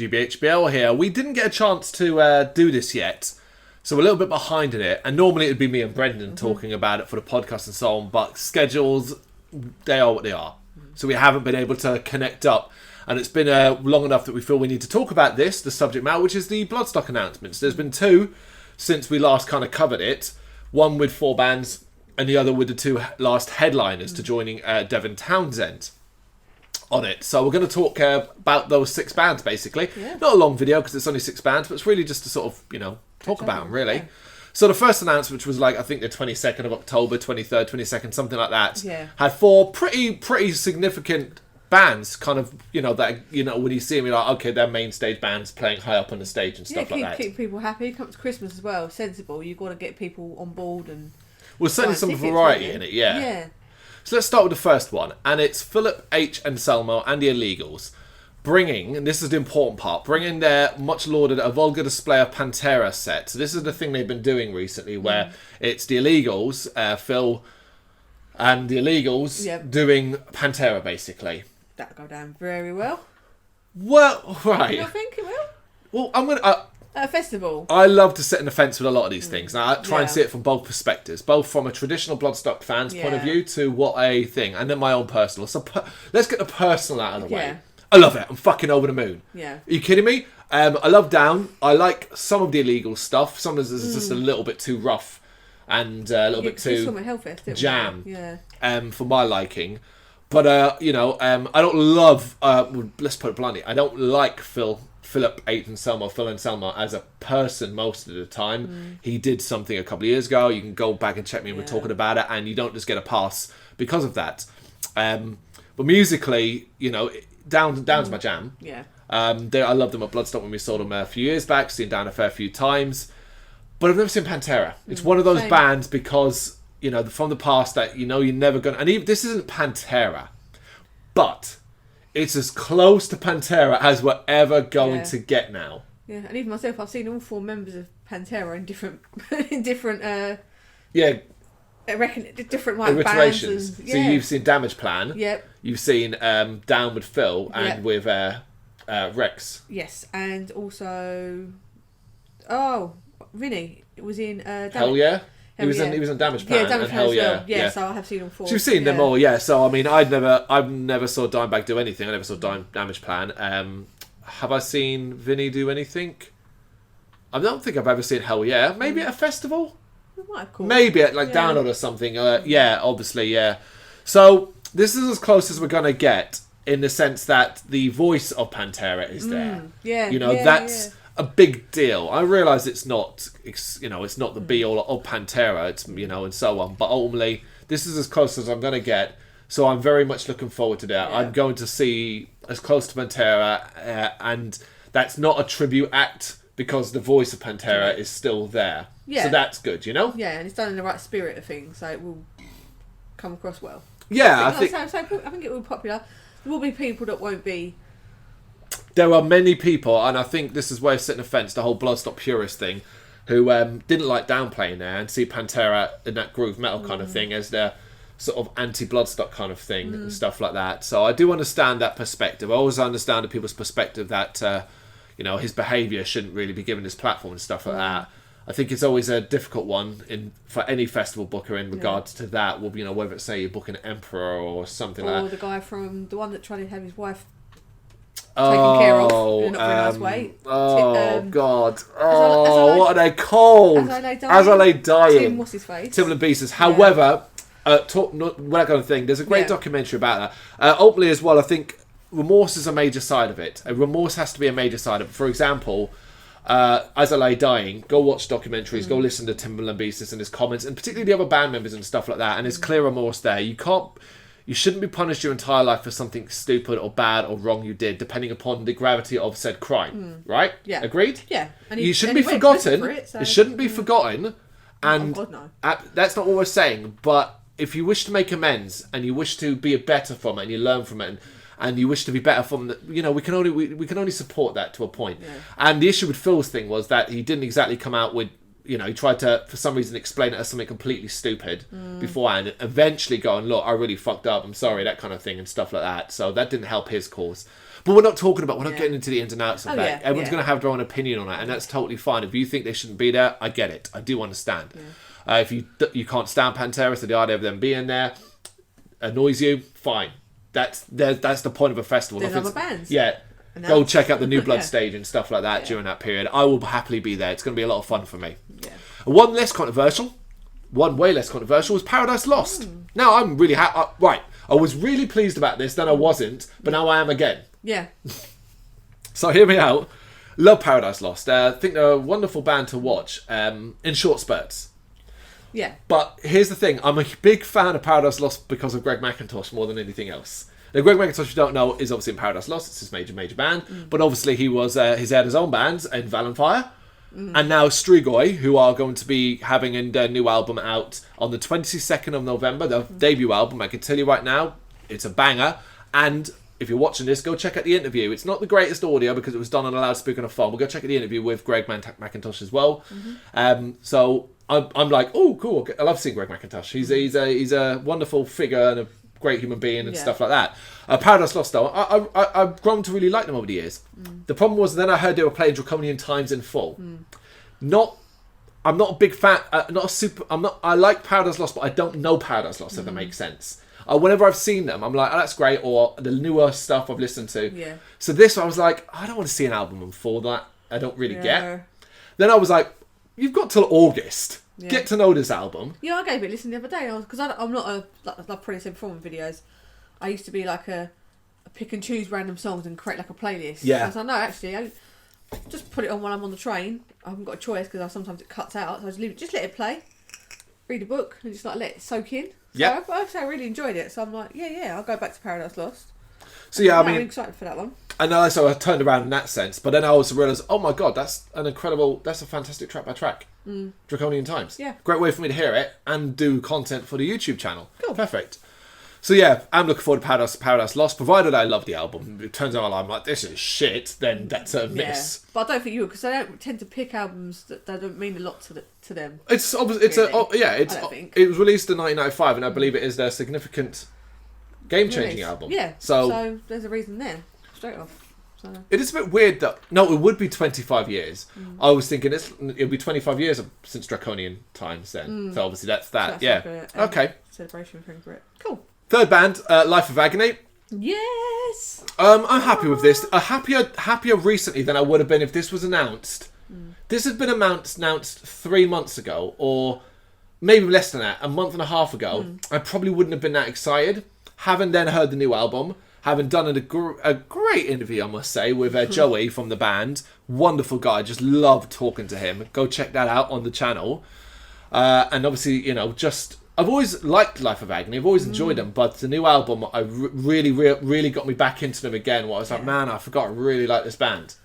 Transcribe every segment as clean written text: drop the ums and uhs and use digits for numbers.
GBHBL here. We didn't get a chance to do this yet, so we're a little bit behind in it. And normally it'd be me and Brendan talking about it for the podcast and so on, but schedules, they are what they are. So we haven't been able to connect up. And it's been long enough that we feel we need to talk about this, the subject matter, which is the Bloodstock announcements. There's been 2 since we last kind of covered it. One with 4 bands and the other with the 2 last headliners to joining Devon Townsend on it. So we're going to talk about those 6 bands, basically. Yeah. Not a long video because it's only 6 bands, but it's really just to sort of, talk about them, really. Yeah. So the first announcement, which was like, I think the 22nd of October, 23rd, 22nd, something like that, had 4 pretty significant bands, kind of, that, when you see them, you're like, okay, they're main stage bands playing high up on the stage and stuff like that. Keep people happy. Come to Christmas as well. Sensible. You've got to get people on board and... Well, certainly some variety in it, yeah. So let's start with the first one, and it's Philip H. Anselmo and the Illegals bringing, and this is the important part, bringing their much lauded A Vulgar Display of Pantera set. So this is the thing they've been doing recently, where it's the Illegals, Phil and the Illegals doing Pantera, basically. That'll go down very well. Well, right. You don't think it will? Well, I'm going to... At a festival. I love to sit in the fence with a lot of these things. Now, I try and see it from both perspectives, both from a traditional Bloodstock fan's point of view to what a thing, and then my own personal. So let's get the personal out of the way. I love it. I'm fucking over the moon. Yeah. Are you kidding me? I love Down. I like some of the illegal stuff. Sometimes it's just a little bit too rough and a little bit too jam for my liking. But, I don't love... let's put it bluntly. I don't like Philip Anselmo as a person most of the time. He did something a couple of years ago. You can go back and check me and we're talking about it, and you don't just get a pass because of that. But musically, Down's my jam. Yeah. I loved them at Bloodstock when we saw them a few years back. Seen Down a fair few times. But I've never seen Pantera. It's one of those bands because, from the past that, you're never going to... And even, this isn't Pantera. But... it's as close to Pantera as we're ever going to get now. Yeah, and even myself, I've seen all 4 members of Pantera in different, I reckon different iterations. Bands. So you've seen Damage Plan. Yep. You've seen Down with Phil and with Rex. Yes, and also, Vinny was in Hell Yeah. He was on Damage Plan. Yeah, Damage Plan Hell as well. Yeah. So I have seen all 4. So you've seen them all, yeah. So I mean, I've never saw Dimebag do anything. I never saw Damage Plan. Have I seen Vinny do anything? I don't think I've ever seen Hell Yeah. Maybe at a festival. Maybe at Download or something. Obviously, yeah. So this is as close as we're gonna get in the sense that the voice of Pantera is there. That's a big deal. I realise it's not the be all of Pantera. It's and so on. But ultimately, this is as close as I'm gonna get. So I'm very much looking forward to that. Yeah. I'm going to see as close to Pantera, and that's not a tribute act because the voice of Pantera is still there. Yeah. So that's good, Yeah, and it's done in the right spirit of things, so it will come across well. Yeah, I think it will be popular. There will be people that won't be. There are many people, and I think this is where it's sitting a fence, the whole Bloodstock purist thing, who didn't like downplaying there and see Pantera in that groove metal kind of thing as their sort of anti-Bloodstock kind of thing and stuff like that. So I do understand that perspective. I always understand the people's perspective that, his behaviour shouldn't really be given his platform and stuff like that. I think it's always a difficult one for any festival booker in regards to that. Well, whether it's, say, you're booking Emperor or something like that. Or the guy from the one that tried to have his wife taken care of in a nice way. God. What are they called? As I Lay Dying. Tim, what's his face? Tim Lambesis. However, that kind of thing, there's a great documentary about that. Ultimately as well, I think remorse is a major side of it. Remorse has to be a major side of it. For example, As I Lay Dying, go watch documentaries, go listen to Tim Lambesis and his comments, and particularly the other band members and stuff like that, and there's clear remorse there. You shouldn't be punished your entire life for something stupid or bad or wrong you did, depending upon the gravity of said crime. Right? Yeah. Agreed? Yeah. You shouldn't be forgotten. It shouldn't be forgotten. And that's not what we're saying. But if you wish to make amends and you wish to be better from it and you learn from it and you wish to be better from it, we can only support that to a point. Yeah. And the issue with Phil's thing was that he didn't exactly come out with, he tried to, for some reason, explain it as something completely stupid beforehand. Eventually going, look, I really fucked up. I'm sorry, that kind of thing and stuff like that. So that didn't help his cause. But we're not talking about, we're not getting into the ins and outs of that. Yeah, Everyone's going to have their own opinion on it, and that's totally fine. If you think they shouldn't be there, I get it. I do understand. Yeah. If you can't stand Pantera, so the idea of them being there annoys you, fine. That's the point of a festival. There's other bands. Yeah. Go check out the New Blood stage and stuff like that during that period. I will happily be there. It's going to be a lot of fun for me. Yeah. One way less controversial was Paradise Lost. Now, I'm really happy. Right. I was really pleased about this, then I wasn't, but now I am again. Yeah. So hear me out. Love Paradise Lost. I think they're a wonderful band to watch in short spurts. Yeah. But here's the thing. I'm a big fan of Paradise Lost because of Greg McIntosh more than anything else. Now, Greg McIntosh, if you don't know, is obviously in Paradise Lost. It's his major band. But obviously he was he's had his own bands in Valenfire. And now Strigoi, who are going to be having their new album out on the 22nd of November, their debut album. I can tell you right now, it's a banger. And if you're watching this, go check out the interview. It's not the greatest audio because it was done on a loudspeaker on a phone. But go check out the interview with Greg McIntosh as well. So I'm like, oh, cool. I love seeing Greg McIntosh. He's a wonderful figure and a great human being and stuff like that. Paradise Lost, though, I've grown to really like them over the years. The problem was then I heard they were playing Draconian Times in full. I'm not a big fan. I like Paradise Lost, but I don't know Paradise Lost. If that makes sense. Whenever I've seen them, I'm like, oh, that's great. Or the newer stuff I've listened to. Yeah. So this, I was like, I don't want to see an album in full that I don't really get. Then I was like, you've got till August. Yeah. Get to know this album. Yeah, I gave it a listen the other day because I'm not like I've probably said before in videos. I used to be like a pick and choose random songs and create like a playlist. Yeah. I was like, no, actually, I just put it on while I'm on the train. I haven't got a choice because sometimes it cuts out. So I just let it play, read a book, and just like let it soak in. Yeah. So I really enjoyed it. So I'm like, yeah, I'll go back to Paradise Lost. So yeah, I mean, I'm excited for that one. And so I turned around in that sense, but then I also realised, oh my god, that's a fantastic track by track. Draconian Times. Yeah. Great way for me to hear it and do content for the YouTube channel. Cool. Perfect. So yeah, I'm looking forward to Paradise Lost, provided I love the album. It turns out I'm like, this is shit, then that's a miss. But I don't think you would, because they don't tend to pick albums that don't mean a lot to them. It was released in 1995, and I believe it is their significant game-changing album. Yeah. So there's a reason there, straight off. So. It is a bit weird that... No, it would be 25 years. I was thinking it'll be 25 years since Draconian Times then. So obviously that's that. So that's like okay. Celebration thing for it. Cool. Third band, Life of Agony. Yes! I'm happy with this. Happier recently than I would have been if this was announced. This had been announced 3 months ago, or maybe less than that, a month and a half ago. I probably wouldn't have been that excited. Having then heard the new album... Having done a great interview, I must say, with Joey from the band. Wonderful guy. Just loved talking to him. Go check that out on the channel. And obviously, I've always liked Life of Agony. I've always enjoyed them. But the new album, really got me back into them again. Where I was like, man, I forgot I really like this band.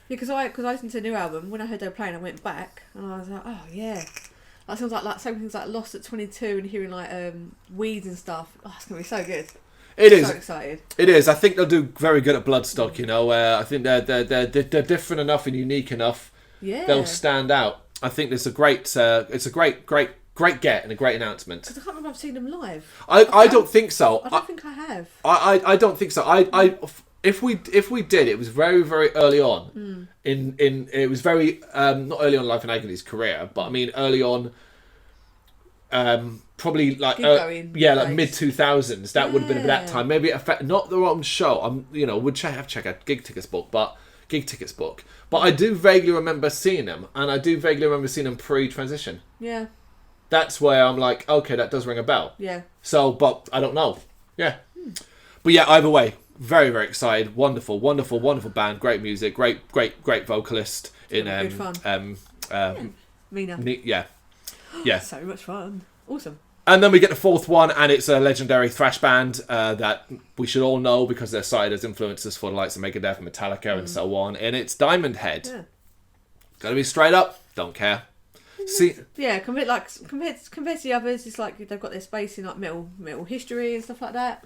Yeah, because I listened to the new album. When I heard they were playing, I went back. And I was like, oh, yeah. That sounds like some things like Lost at 22 and hearing like Weeds and stuff. Oh, it's going to be so good. It is. So excited. It is. I think they'll do very good at Bloodstock. I think they're different enough and unique enough. Yeah. They'll stand out. I think it's a great get and a great announcement. Because I can't remember if I've seen them live. I don't think so. I don't think I have. I don't think so. If we did, it was very, very early on. It was very not early on in Life and Agony's career, but I mean early on. Probably like like mid 2000s. That would have been at that time. Maybe not the wrong show. Would have to check out Gig Tickets book. But I do vaguely remember seeing them, and I do vaguely remember seeing them pre-transition. Yeah, that's where I'm like, okay, that does ring a bell. Yeah. So, but I don't know. Yeah, but yeah, either way, very, very excited. Wonderful band. Great music. Great vocalist in Mina. Yeah. So much fun. Awesome. And then we get the fourth one, and it's a legendary thrash band that we should all know because they're cited as influences for the likes of Megadeth and Metallica and so on. And it's Diamond Head. Yeah. Gotta be straight up. Don't care. See. Yeah, compared to the others, it's like they've got their space in like metal history and stuff like that.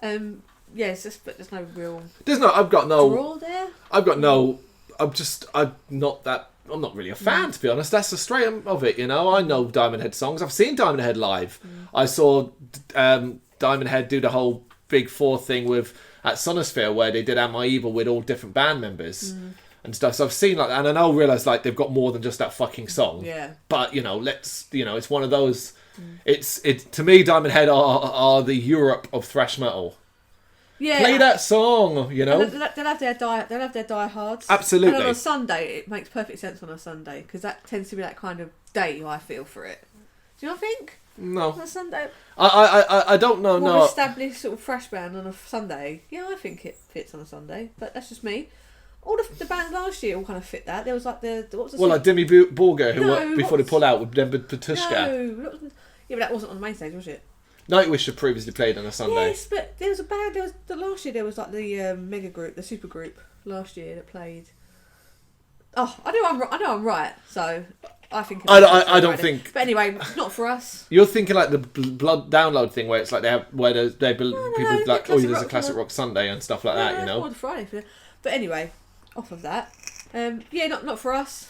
Yeah, it's just but there's no real. I've got no. Draw there. I'm not really a fan, to be honest. That's the straight of it, I know Diamond Head songs. I've seen Diamond Head live. I saw Diamond Head do the whole Big Four thing with at Sonosphere where they did Am I Evil with all different band members and stuff. So I've seen like that, and I now realise like they've got more than just that fucking song. Yeah. But it's one of those. It's to me, Diamond Head are the Europe of thrash metal. Yeah. Play that song, They'll have their diehards. Absolutely. And on a Sunday, it makes perfect sense on a Sunday because that tends to be that kind of day I feel for it. Do you not think? No. On a Sunday. I don't know. More established sort of thrash band on a Sunday. Yeah, I think it fits on a Sunday, but that's just me. All the bands last year all kind of fit that. There was like like Demi Borger before they pulled out with Patushka. No, yeah, but that wasn't on the main stage, was it? Nightwish had previously played on a Sunday. Yes, but there was a band. Last year there was like the mega group, the super group last year that played. Oh, I know I'm right. So I think I don't think. But anyway, not for us. You're thinking like the Blood download thing where it's like people there's a classic rock Sunday and stuff like that. More the Friday for it. But anyway, off of that. Not for us.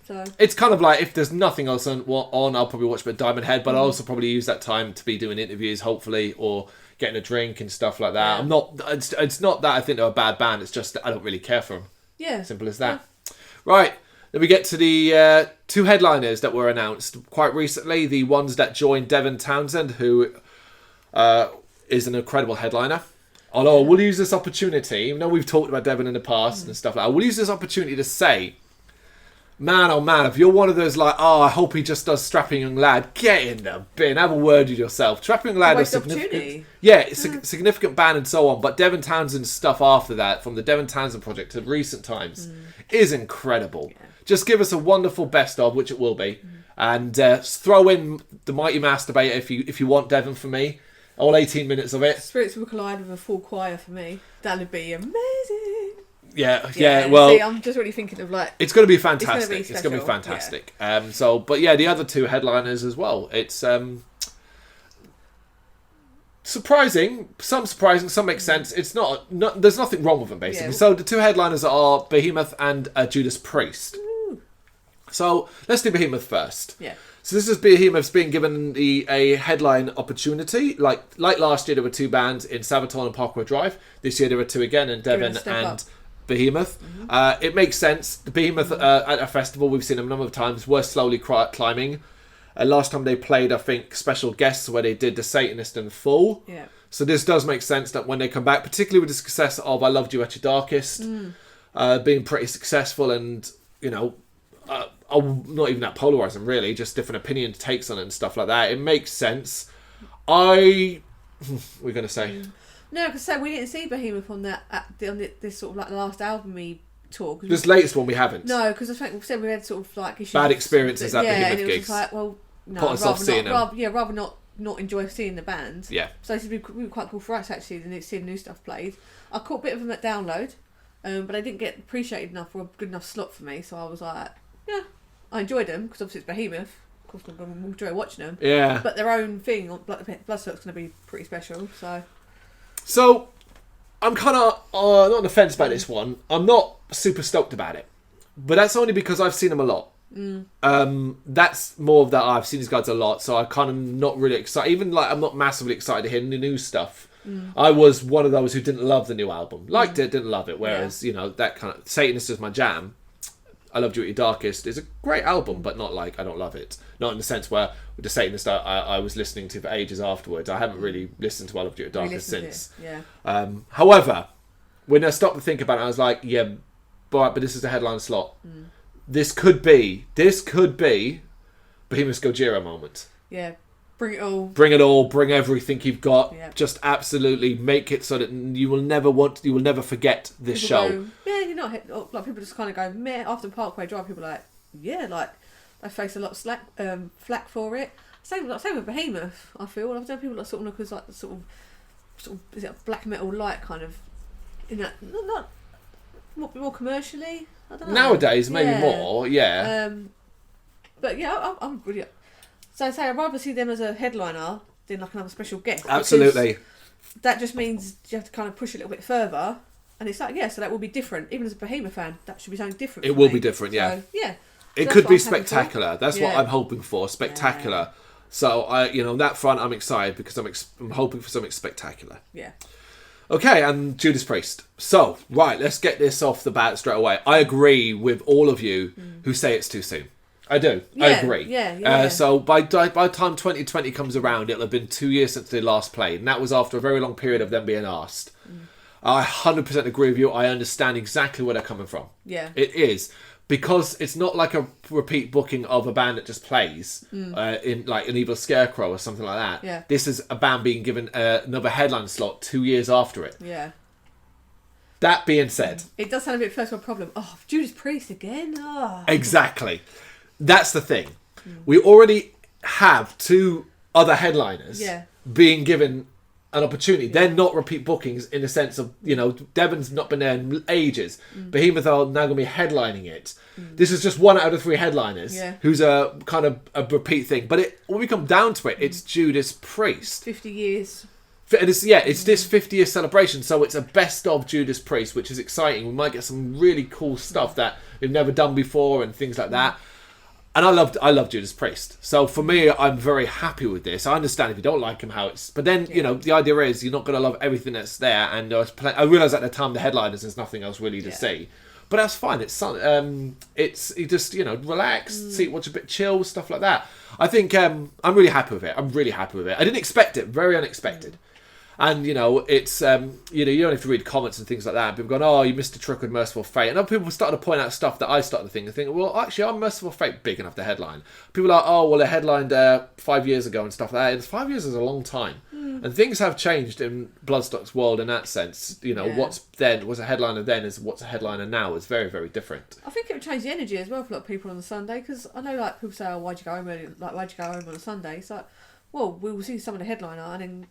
So it's kind of like if there's nothing else on, I'll probably watch a bit of Diamond Head, but I'll also probably use that time to be doing interviews, hopefully, or getting a drink and stuff like that. Yeah. It's not that I think they're a bad band. It's just that I don't really care for them. Yeah, simple as that. Yeah. Right, then we get to the two headliners that were announced quite recently. The ones that joined Devin Townsend, who is an incredible headliner. Although we'll use this opportunity, even though we've talked about Devin in the past and stuff like that, we'll use this opportunity to say, man, oh man, if you're one of those like, I hope he just does Strapping Young Lad, get in the bin, have a word with yourself. Strapping Young Lad is significant. Yeah, it's a significant band and so on, but Devin Townsend's stuff after that, from the Devin Townsend project to recent times, is incredible. Yeah. Just give us a wonderful best of, which it will be, and throw in the Mighty Masturbator if you want, Devin, for me. All 18 minutes of it. Spirits will collide with a full choir for me. That'd be amazing. Yeah. Well, see, I'm just really thinking of like it's going to be fantastic. It's going to be fantastic. Yeah. The other two headliners as well. It's surprising. Some make sense. It's not. There's nothing wrong with them basically. Yeah. So the two headliners are Behemoth and Judas Priest. Ooh. So let's do Behemoth first. Yeah. So this is Behemoth's being given a headline opportunity. Like last year, there were two bands in Sabaton and Parkway Drive. This year, there were two again in Devon and Behemoth. Mm-hmm. It makes sense. The Behemoth at a festival, we've seen them a number of times, were slowly climbing. Last time they played, I think, special guests where they did The Satanist in full. Yeah. So this does make sense that when they come back, particularly with the success of I Loved You at Your Darkest, being pretty successful and, not even that polarising really, just different opinion takes on it and stuff like that. It makes sense. We're going to say... No, because we didn't see Behemoth on this sort of like the last album tour. This latest one we haven't. No, because I think we said we had sort of like issues. Bad experiences at Behemoth gigs. Just like, well, no, rather not enjoy seeing the band. Yeah. So this would be quite cool for us actually than seeing new stuff played. I caught a bit of them at Download, but I didn't get appreciated enough or a good enough slot for me. So I was like, yeah, I enjoyed them because obviously it's Behemoth. Of course, I'm going to enjoy watching them. Yeah. But their own thing, Bloodstock's going to be pretty special. So, I'm kind of not on the fence about this one. I'm not super stoked about it. But that's only because I've seen them a lot. That's more of that I've seen these guys a lot, so I'm kind of not really excited. Even like I'm not massively excited to hear the new stuff. I was one of those who didn't love the new album. Liked it, didn't love it. Whereas, that kind of... Satanist is my jam. I Loved You at Your Darkest is a great album, but not like I don't love it. Not in the sense where with the Satanist I was listening to for ages afterwards. I haven't really listened to I Loved You at Your Darkest since. Yeah. However, when I stopped to think about it, I was like, yeah, but this is a headline slot. This could be Behemoth's Gojira moment. Yeah. Bring it all. Bring everything you've got. Yeah. Just absolutely make it so that you will never forget this show. Go, yeah, you're not like people just kind of go meh after Parkway Drive. People are like, yeah, like they face a lot of flack for it. Same with Behemoth. I feel I've done people that sort of look as like sort of is it a black metal light kind of not more commercially. I don't know. Nowadays, maybe more. Yeah. But yeah, I'm really. So I'd rather see them as a headliner than like another special guest. Absolutely. That just means you have to kind of push a little bit further. And it's like, so that will be different. Even as a Behemoth fan, that should be something different. It will be different, yeah. So, yeah. It could be spectacular. That's what I'm hoping for. Spectacular. Yeah. So, on that front, I'm excited because I'm hoping for something spectacular. Yeah. Okay, and Judas Priest. So, right, let's get this off the bat straight away. I agree with all of you who say it's too soon. I do. I agree. Yeah. So by the time 2020 comes around, it'll have been 2 years since they last played. And that was after a very long period of them being asked. I 100% agree with you. I understand exactly where they're coming from. Yeah. It is. Because it's not like a repeat booking of a band that just plays in like an Evil Scarecrow or something like that. Yeah. This is a band being given another headline slot 2 years after it. Yeah. That being said... It does sound a bit first world problem. Oh, Judas Priest again? Oh. Exactly. That's the thing. We already have 2 other headliners being given an opportunity. They're not repeat bookings in the sense of, Devon's not been there in ages. Behemoth are now going to be headlining it. This is just 1 out of 3 headliners who's a kind of a repeat thing. But when we come down to it, it's Judas Priest. 50 years. It's this 50-year celebration, so it's a best of Judas Priest, which is exciting. We might get some really cool stuff that we've never done before and things like that. And I love Judas Priest. So for me, I'm very happy with this. I understand if you don't like him, but then the idea is you're not going to love everything that's there. And I realised at the time the headliners, there's nothing else really to see. But that's fine. It's you just relax, see, watch a bit, chill, stuff like that. I think I'm really happy with it. I didn't expect it. Very unexpected. And, it's, you don't have to read comments and things like that. People going, oh, you missed a trick with Merciful Fate. And other people started to point out stuff that I started to think, well, actually, I'm Merciful Fate big enough to headline. People are like, oh, well, they headlined 5 years ago and stuff like that. And 5 years is a long time. And things have changed in Bloodstock's world in that sense. What's was a headliner then is what's a headliner now is very, very different. I think it would change the energy as well for a lot of people on the Sunday. Because I know, people say, oh, why'd you go home early? Why'd you go home on a Sunday? It's like, well, we'll see some of the headliner and then...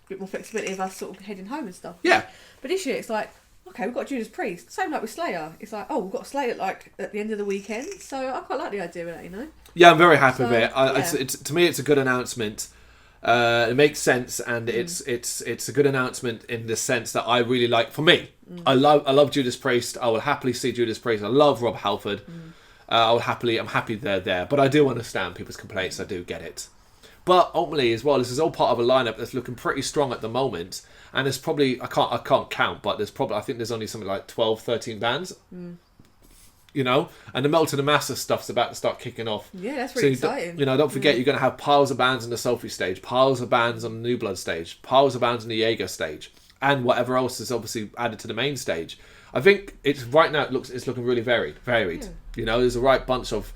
bit more flexibility of us sort of heading home and stuff. Yeah. But this year it's like, okay, we've got Judas Priest. Same like with Slayer. It's like, oh, we've got Slayer at the end of the weekend. So I quite like the idea of that, Yeah, I'm very happy with it. To me, it's a good announcement. It makes sense, and it's a good announcement in the sense that I really like. For me, I love Judas Priest. I will happily see Judas Priest. I love Rob Halford. I'm happy they're there. But I do understand people's complaints. I do get it. But ultimately, as well, this is all part of a lineup that's looking pretty strong at the moment. And there's probably, I can't count, but I think there's only something like 12, 13 bands. And the Melt to the Master stuff's about to start kicking off. Yeah, that's really exciting. Don't forget, you're going to have piles of bands on the Sophie stage, piles of bands on the New Blood stage, piles of bands on the Jaeger stage, and whatever else is obviously added to the main stage. I think it's right now it's looking really varied. Yeah. There's a right bunch of,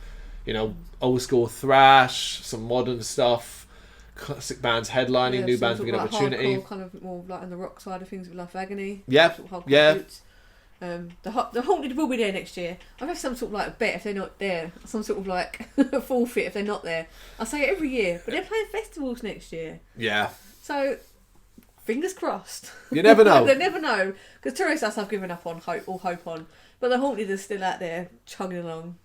old school thrash, some modern stuff, classic bands headlining, new bands getting opportunity. Hardcore, kind of more like on the rock side of things with Life Agony. Yeah, The Haunted will be there next year. I've had some sort of bet if they're not there, some sort of forfeit if they're not there. I say it every year, but they're playing festivals next year. Yeah. So fingers crossed. You never know. They never know, because Tourist I've given up on hope on, but the Haunted is still out there chugging along.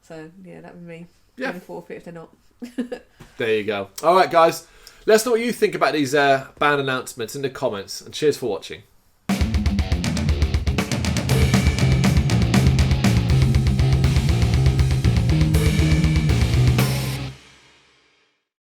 So yeah, that would be me. Yeah. Forfeit if they're not. There you go. All right, guys. Let us know what you think about these band announcements in the comments, and cheers for watching.